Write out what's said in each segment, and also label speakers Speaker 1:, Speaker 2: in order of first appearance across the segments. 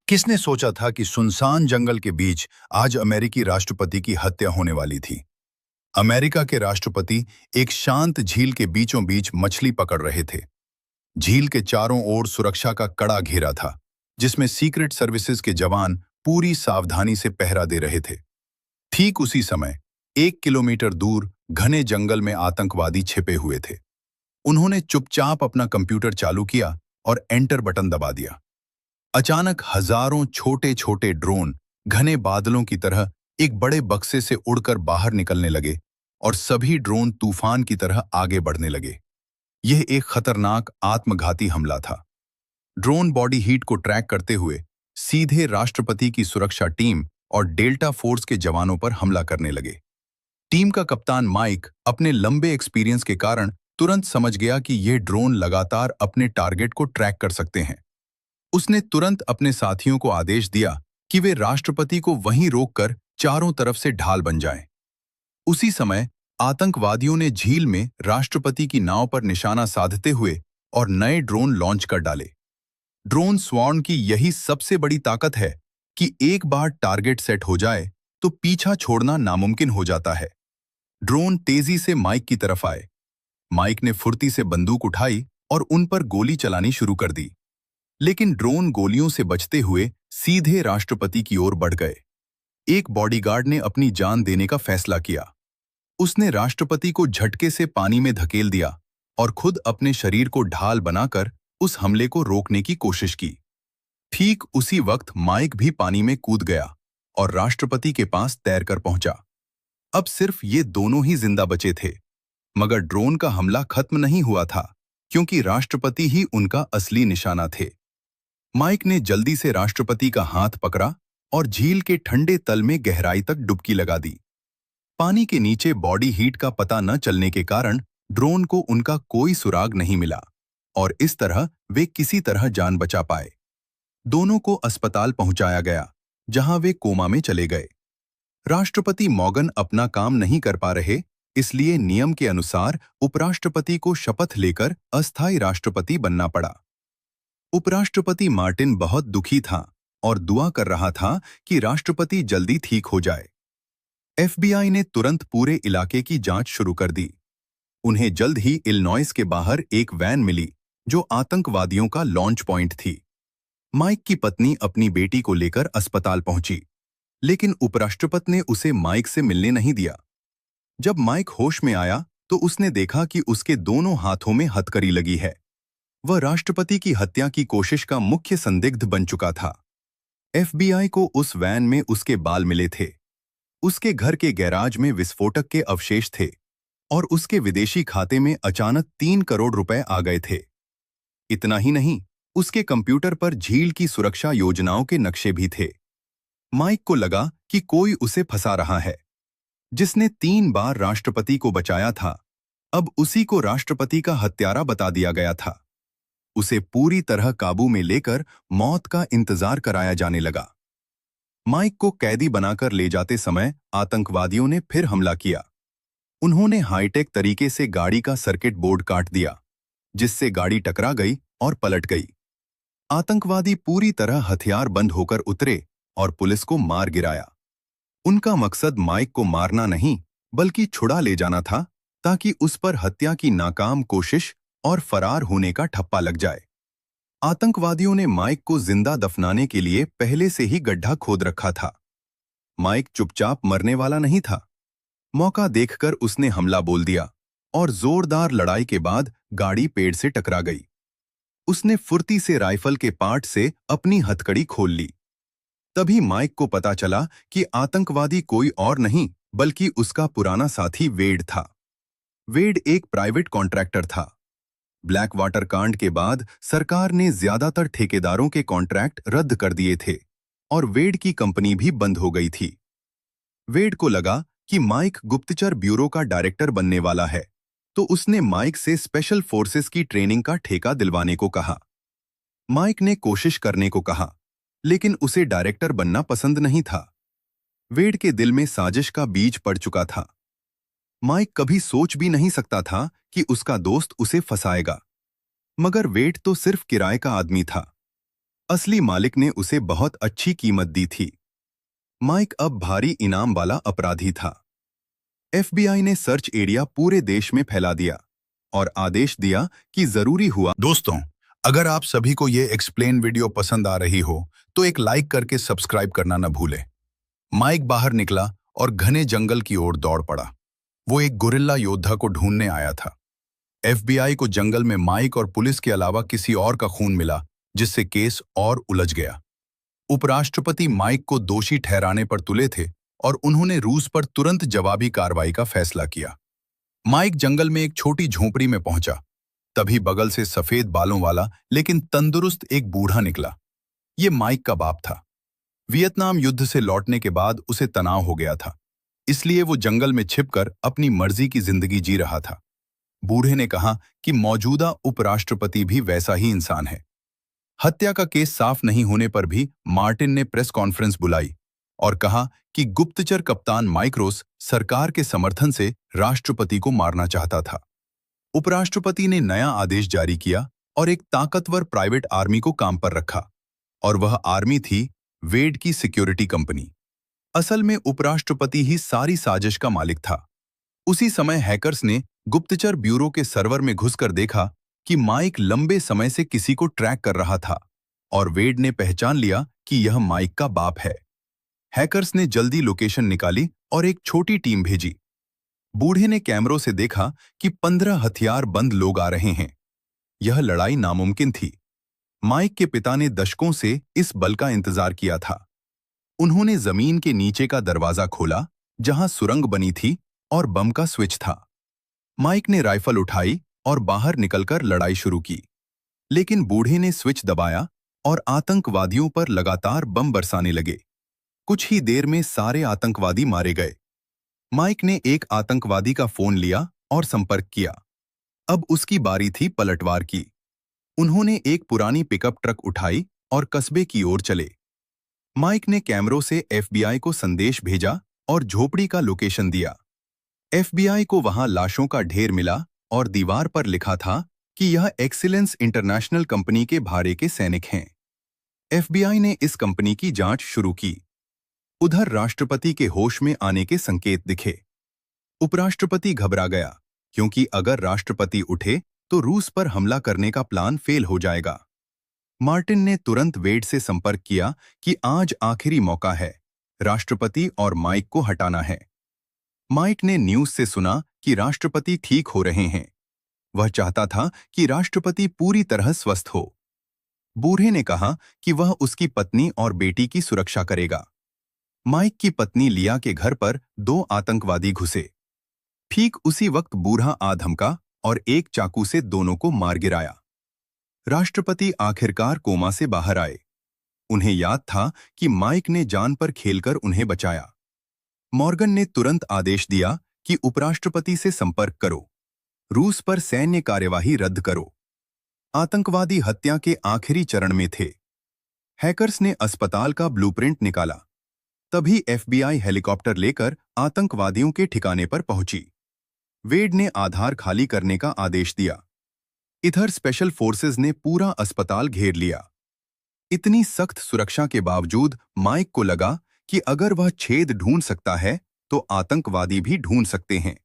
Speaker 1: किसने सोचा था कि सुनसान जंगल के बीच आज अमेरिकी राष्ट्रपति की हत्या होने वाली थी। अमेरिका के राष्ट्रपति एक शांत झील के बीचों बीच मछली पकड़ रहे थे। झील के चारों ओर सुरक्षा का कड़ा घेरा था, जिसमें सीक्रेट सर्विसेज के जवान पूरी सावधानी से पहरा दे रहे थे। ठीक उसी समय 1 किलोमीटर दूर घने जंगल में आतंकवादी छिपे हुए थे। उन्होंने चुपचाप अपना कंप्यूटर चालू किया और एंटर बटन दबा दिया। अचानक हजारों छोटे छोटे ड्रोन घने बादलों की तरह एक बड़े बक्से से उड़कर बाहर निकलने लगे और सभी ड्रोन तूफान की तरह आगे बढ़ने लगे। यह एक खतरनाक आत्मघाती हमला था। ड्रोन बॉडी हीट को ट्रैक करते हुए सीधे राष्ट्रपति की सुरक्षा टीम और डेल्टा फोर्स के जवानों पर हमला करने लगे। टीम का कप्तान माइक अपने लंबे एक्सपीरियंस के कारण तुरंत समझ गया कि ये ड्रोन लगातार अपने टारगेट को ट्रैक कर सकते हैं। उसने तुरंत अपने साथियों को आदेश दिया कि वे राष्ट्रपति को वहीं रोककर चारों तरफ से ढाल बन जाएं। उसी समय आतंकवादियों ने झील में राष्ट्रपति की नाव पर निशाना साधते हुए और नए ड्रोन लॉन्च कर डाले। ड्रोन स्वॉर्म की यही सबसे बड़ी ताकत है कि एक बार टारगेट सेट हो जाए तो पीछा छोड़ना नामुमकिन हो जाता है। ड्रोन तेजी से माइक की तरफ आए। माइक ने फुर्ती से बंदूक उठाई और उन पर गोली चलानी शुरू कर दी, लेकिन ड्रोन गोलियों से बचते हुए सीधे राष्ट्रपति की ओर बढ़ गए। एक बॉडीगार्ड ने अपनी जान देने का फैसला किया। उसने राष्ट्रपति को झटके से पानी में धकेल दिया और खुद अपने शरीर को ढाल बनाकर उस हमले को रोकने की कोशिश की। ठीक उसी वक्त माइक भी पानी में कूद गया और राष्ट्रपति के पास तैरकर पहुंचा। अब सिर्फ ये दोनों ही जिंदा बचे थे, मगर ड्रोन का हमला खत्म नहीं हुआ था, क्योंकि राष्ट्रपति ही उनका असली निशाना थे। माइक ने जल्दी से राष्ट्रपति का हाथ पकड़ा और झील के ठंडे तल में गहराई तक डुबकी लगा दी। पानी के नीचे बॉडी हीट का पता न चलने के कारण ड्रोन को उनका कोई सुराग नहीं मिला और इस तरह वे किसी तरह जान बचा पाए। दोनों को अस्पताल पहुंचाया गया, जहां वे कोमा में चले गए। राष्ट्रपति मॉर्गन अपना काम नहीं कर पा रहे, इसलिए नियम के अनुसार उपराष्ट्रपति को शपथ लेकर अस्थायी राष्ट्रपति बनना पड़ा। उपराष्ट्रपति मार्टिन बहुत दुखी था और दुआ कर रहा था कि राष्ट्रपति जल्दी ठीक हो जाए। एफबीआई ने तुरंत पूरे इलाके की जांच शुरू कर दी। उन्हें जल्द ही इलिनॉइस के बाहर एक वैन मिली जो आतंकवादियों का लॉन्च पॉइंट थी। माइक की पत्नी अपनी बेटी को लेकर अस्पताल पहुंची, लेकिन उपराष्ट्रपति ने उसे माइक से मिलने नहीं दिया। जब माइक होश में आया तो उसने देखा कि उसके दोनों हाथों में हथकड़ी लगी है। वह राष्ट्रपति की हत्या की कोशिश का मुख्य संदिग्ध बन चुका था। एफबीआई को उस वैन में उसके बाल मिले थे। उसके घर के गैराज में विस्फोटक के अवशेष थे और उसके विदेशी खाते में अचानक 3 करोड़ रुपए आ गए थे। इतना ही नहीं, उसके कंप्यूटर पर झील की सुरक्षा योजनाओं के नक्शे भी थे। माइक को लगा कि कोई उसे फंसा रहा है। जिसने 3 बार राष्ट्रपति को बचाया था, अब उसी को राष्ट्रपति का हत्यारा बता दिया गया था। उसे पूरी तरह काबू में लेकर मौत का इंतजार कराया जाने लगा। माइक को कैदी बनाकर ले जाते समय आतंकवादियों ने फिर हमला किया। उन्होंने हाईटेक तरीके से गाड़ी का सर्किट बोर्ड काट दिया, जिससे गाड़ी टकरा गई और पलट गई। आतंकवादी पूरी तरह हथियार बंद होकर उतरे और पुलिस को मार गिराया। उनका मकसद माइक को मारना नहीं, बल्कि छुड़ा ले जाना था, ताकि उस पर हत्या की नाकाम कोशिश और फरार होने का ठप्पा लग जाए। आतंकवादियों ने माइक को जिंदा दफनाने के लिए पहले से ही गड्ढा खोद रखा था। माइक चुपचाप मरने वाला नहीं था। मौका देखकर उसने हमला बोल दिया और जोरदार लड़ाई के बाद गाड़ी पेड़ से टकरा गई। उसने फुर्ती से राइफल के पार्ट से अपनी हथकड़ी खोल ली। तभी माइक को पता चला कि आतंकवादी कोई और नहीं, बल्कि उसका पुराना साथी वेड था। वेड एक प्राइवेट कॉन्ट्रैक्टर था। ब्लैक वाटर कांड के बाद सरकार ने ज्यादातर ठेकेदारों के कॉन्ट्रैक्ट रद्द कर दिए थे और वेड की कंपनी भी बंद हो गई थी। वेड को लगा कि माइक गुप्तचर ब्यूरो का डायरेक्टर बनने वाला है, तो उसने माइक से स्पेशल फोर्सेस की ट्रेनिंग का ठेका दिलवाने को कहा। माइक ने कोशिश करने को कहा, लेकिन उसे डायरेक्टर बनना पसंद नहीं था। वेड के दिल में साजिश का बीज पड़ चुका था। माइक कभी सोच भी नहीं सकता था कि उसका दोस्त उसे फंसाएगा, मगर वेड तो सिर्फ किराए का आदमी था। असली मालिक ने उसे बहुत अच्छी कीमत दी थी। माइक अब भारी इनाम वाला अपराधी था। एफबीआई ने सर्च एरिया पूरे देश में फैला दिया और आदेश दिया कि जरूरी हुआ। दोस्तों, अगर आप सभी को ये एक्सप्लेन वीडियो पसंद आ रही हो तो एक लाइक करके सब्सक्राइब करना न भूलें। माइक बाहर निकला और घने जंगल की ओर दौड़ पड़ा। वो एक गुरिल्ला योद्धा को ढूंढने आया था। एफबीआई को जंगल में माइक और पुलिस के अलावा किसी और का खून मिला, जिससे केस और उलझ गया। उपराष्ट्रपति माइक को दोषी ठहराने पर तुले थे और उन्होंने रूस पर तुरंत जवाबी कार्रवाई का फैसला किया। माइक जंगल में एक छोटी झोपड़ी में पहुंचा। तभी बगल से सफेद बालों वाला लेकिन तंदुरुस्त एक बूढ़ा निकला। ये माइक का बाप था। वियतनाम युद्ध से लौटने के बाद उसे तनाव हो गया था, इसलिए वो जंगल में छिपकर अपनी मर्जी की जिंदगी जी रहा था। बूढ़े ने कहा कि मौजूदा उपराष्ट्रपति भी वैसा ही इंसान है। हत्या का केस साफ नहीं होने पर भी मार्टिन ने प्रेस कॉन्फ्रेंस बुलाई और कहा कि गुप्तचर कप्तान माइक रोस सरकार के समर्थन से राष्ट्रपति को मारना चाहता था। उपराष्ट्रपति ने नया आदेश जारी किया और एक ताकतवर प्राइवेट आर्मी को काम पर रखा, और वह आर्मी थी वेड की सिक्योरिटी कंपनी। असल में उपराष्ट्रपति ही सारी साजिश का मालिक था। उसी समय हैकर्स ने गुप्तचर ब्यूरो के सर्वर में घुसकर देखा कि माइक लंबे समय से किसी को ट्रैक कर रहा था, और वेड ने पहचान लिया कि यह माइक का बाप है। हैकर्स ने जल्दी लोकेशन निकाली और एक छोटी टीम भेजी। बूढ़े ने कैमरों से देखा कि 15 हथियारबंद लोग आ रहे हैं। यह लड़ाई नामुमकिन थी। माइक के पिता ने दशकों से इस बल का इंतजार किया था। उन्होंने जमीन के नीचे का दरवाजा खोला, जहां सुरंग बनी थी और बम का स्विच था। माइक ने राइफल उठाई और बाहर निकलकर लड़ाई शुरू की, लेकिन बूढ़े ने स्विच दबाया और आतंकवादियों पर लगातार बम बरसाने लगे। कुछ ही देर में सारे आतंकवादी मारे गए। माइक ने एक आतंकवादी का फोन लिया और संपर्क किया। अब उसकी बारी थी पलटवार की। उन्होंने एक पुरानी पिकअप ट्रक उठाई और कस्बे की ओर चले। माइक ने कैमरों से एफबीआई को संदेश भेजा और झोपड़ी का लोकेशन दिया। एफबीआई को वहां लाशों का ढेर मिला और दीवार पर लिखा था कि यह एक्सीलेंस इंटरनेशनल कंपनी के भाड़े के सैनिक हैं। एफबीआई ने इस कंपनी की जांच शुरू की। उधर राष्ट्रपति के होश में आने के संकेत दिखे। उपराष्ट्रपति घबरा गया, क्योंकि अगर राष्ट्रपति उठे तो रूस पर हमला करने का प्लान फेल हो जाएगा। मार्टिन ने तुरंत वेड से संपर्क किया कि आज आखिरी मौका है, राष्ट्रपति और माइक को हटाना है। माइक ने न्यूज से सुना कि राष्ट्रपति ठीक हो रहे हैं। वह चाहता था कि राष्ट्रपति पूरी तरह स्वस्थ हो। बूढ़े ने कहा कि वह उसकी पत्नी और बेटी की सुरक्षा करेगा। माइक की पत्नी लिया के घर पर 2 आतंकवादी घुसे। ठीक उसी वक्त बूढ़ा आ धमका और एक चाकू से दोनों को मार गिराया। राष्ट्रपति आखिरकार कोमा से बाहर आए। उन्हें याद था कि माइक ने जान पर खेलकर उन्हें बचाया। मॉर्गन ने तुरंत आदेश दिया कि उपराष्ट्रपति से संपर्क करो, रूस पर सैन्य कार्यवाही रद्द करो। आतंकवादी हत्या के आखिरी चरण में थे। हैकर्स ने अस्पताल का ब्लूप्रिंट निकाला। तभी एफबीआई हेलीकॉप्टर लेकर आतंकवादियों के ठिकाने पर पहुंची। वेड ने आधार खाली करने का आदेश दिया। इधर स्पेशल फोर्सेस ने पूरा अस्पताल घेर लिया। इतनी सख्त सुरक्षा के बावजूद माइक को लगा कि अगर वह छेद ढूंढ सकता है तो आतंकवादी भी ढूंढ सकते हैं।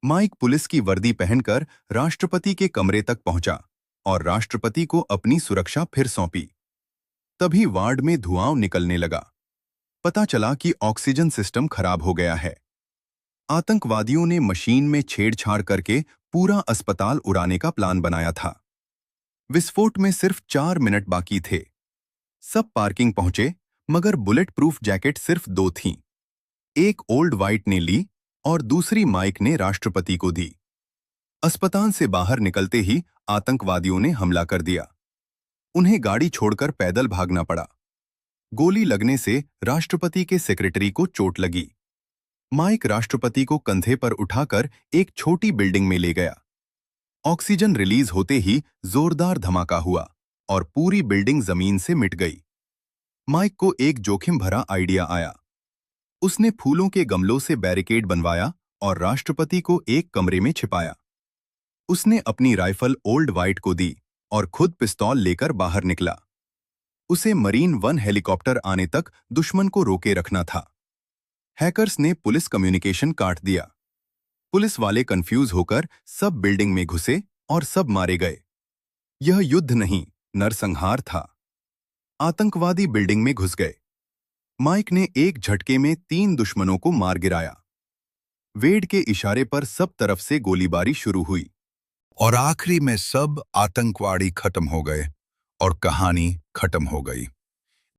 Speaker 1: माइक पुलिस की वर्दी पहनकर राष्ट्रपति के कमरे तक पहुंचा और राष्ट्रपति को अपनी सुरक्षा फिर सौंपी। तभी वार्ड में धुआं निकलने लगा। पता चला कि ऑक्सीजन सिस्टम खराब हो गया है। आतंकवादियों ने मशीन में छेड़छाड़ करके पूरा अस्पताल उड़ाने का प्लान बनाया था। विस्फोट में सिर्फ 4 मिनट बाकी थे। सब पार्किंग पहुंचे, मगर बुलेट प्रूफ जैकेट सिर्फ 2 थीं। एक ओल्ड वाइट ने ली और दूसरी माइक ने राष्ट्रपति को दी। अस्पताल से बाहर निकलते ही आतंकवादियों ने हमला कर दिया। उन्हें गाड़ी छोड़कर पैदल भागना पड़ा। गोली लगने से राष्ट्रपति के सेक्रेटरी को चोट लगी। माइक राष्ट्रपति को कंधे पर उठाकर एक छोटी बिल्डिंग में ले गया। ऑक्सीजन रिलीज होते ही जोरदार धमाका हुआ और पूरी बिल्डिंग जमीन से मिट गई। माइक को एक जोखिम भरा आइडिया आया। उसने फूलों के गमलों से बैरिकेड बनवाया और राष्ट्रपति को एक कमरे में छिपाया। उसने अपनी राइफल ओल्ड वाइट को दी और खुद पिस्तौल लेकर बाहर निकला। उसे मरीन वन हेलीकॉप्टर आने तक दुश्मन को रोके रखना था। हैकर्स ने पुलिस कम्युनिकेशन काट दिया। पुलिस वाले कंफ्यूज होकर सब बिल्डिंग में घुसे और सब मारे गए। यह युद्ध नहीं, नरसंहार था। आतंकवादी बिल्डिंग में घुस गए। माइक ने एक झटके में 3 दुश्मनों को मार गिराया। वेड के इशारे पर सब तरफ से गोलीबारी शुरू हुई और आखिरी में सब आतंकवादी खत्म हो गए और कहानी खत्म हो गई।